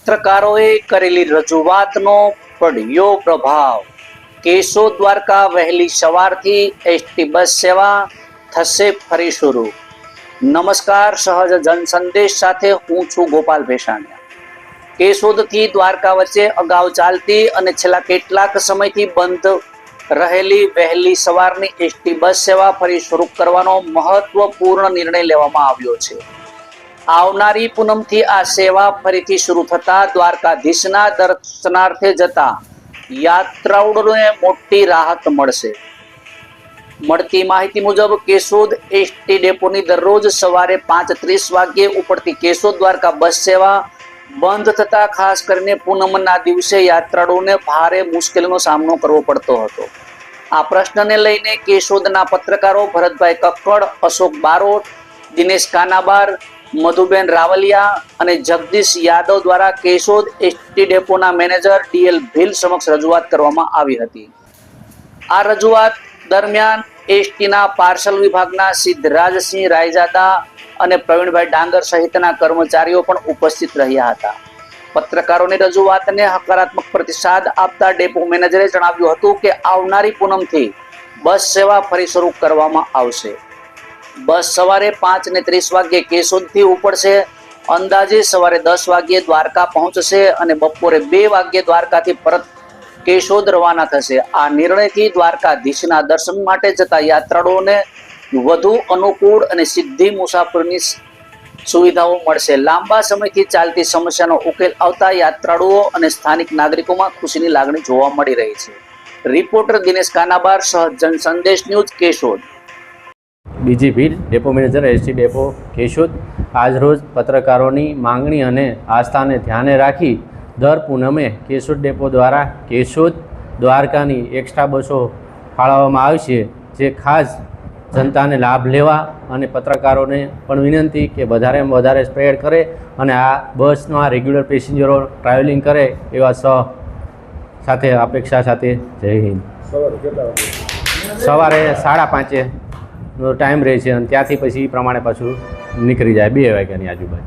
પત્રકારોએ કરેલી રજૂઆતનો પડ્યો પ્રભાવ। કેશોદ દ્વારકા વહેલી સવારથી એસટી બસ સેવા થશે ફરી શરૂ। નમસ્કાર, સહજ જનસંદેશ સાથે હું છું ગોપાલ ભેસાણિયા। કેશોદથી દ્વારકા વચ્ચે અગાઉ ચાલતી અને છેલ્લા કેટલાક સમયથી બંધ રહેલી વહેલી સવારની એસટી બસ સેવા ફરી શરૂ કરવાનો મહત્વપૂર્ણ નિર્ણય લેવામાં આવ્યો છે। આવનારી પૂનમથી આ સેવા ફરીથી શરૂ થતા દ્વારકાધીશના દર્શનાર્થે જતા યાત્રાળુઓને મોટી રાહત મળશે। મળતી માહિતી મુજબ કેશોદ એસટી ડેપોની દરરોજ સવારે 5:30 વાગ્યે ઉપડતી કેશોદ દ્વારકા બસ સેવા બંધ થતા ખાસ કરીને પૂનમના દિવસે યાત્રાળુઓને ભારે મુશ્કેલીનો સામનો કરવો પડતો હતો। આ પ્રશ્નને લઈને કેશોદના પત્રકારો ભરતભાઈ કક્કડ, અશોક બારોટ, દિનેશ કાનાબાર, મધુબેન રાવલિયા અને જગદીશ યાદવ દ્વારા કેશોદ એસટી ડેપોના મેનેજર ડીએલ ભીલ સમક્ષ રજૂઆત કરવામાં આવી હતી। આ રજૂઆત દરમિયાન એસટીના પાર્સલ વિભાગના સિદ્ધરાજસિંહ રાયજાદા અને પ્રવીણભાઈ ડાંગર સહિતના કર્મચારીઓ પણ ઉપસ્થિત રહ્યા હતા। પત્રકારોની રજૂઆતને હકારાત્મક પ્રતિસાદ આપતા ડેપો મેનેજરે જણાવ્યું હતું કે આવનારી પૂનમથી બસ સેવા ફરી શરૂ કરવામાં આવશે। બસ સવારે 5:30 વાગ્યે કેશોદથી ઉપડશે, અંદાજે સવારે 10 વાગ્યે દ્વારકા પહોંચશે અને બપોરે 2 વાગ્યે દ્વારકાથી પરત કેશોદ રવાના થશે। આ નિર્ણયથી દ્વારકાધીશના દર્શન માટે જતા યાત્રાળુઓને વધુ અનુકૂળ અને સીધી મુસાફરીની સુવિધાઓ મળશે। લાંબા સમયથી ચાલતી સમસ્યાનો ઉકેલ આવતા યાત્રાળુઓ અને સ્થાનિક નાગરિકોમાં ખુશીની લાગણી જોવા મળી રહી છે। રિપોર્ટર દિનેશ કાનાબાર, સહજ જનસંદેશ ન્યૂઝ, કેશોદ। બીજી Bhil, depot manager, ST depot Keshod. આજરોજ પત્રકારોની માંગણી અને આસ્થાને ધ્યાને રાખી દર પૂનમે કેશોદ ડેપો દ્વારા કેશોદ દ્વારકાની એક્સ્ટ્રા બસો ફાળવવામાં આવશે, જે ખાસ જનતાને લાભ લેવા અને પત્રકારોને પણ વિનંતી કે વધારેમાં વધારે સ્પ્રેડ કરે અને આ બસમાં રેગ્યુલર પેસેન્જરો ટ્રાવેલિંગ કરે એવા સાથે અપેક્ષા સાથે જય હિન્દ। સવારે 5:30નો ટાઈમ રહે છે અને ત્યાંથી પછી પ્રમાણે પાછું નીકળી જાય 2 વાગ્યાની આજુબાજુ।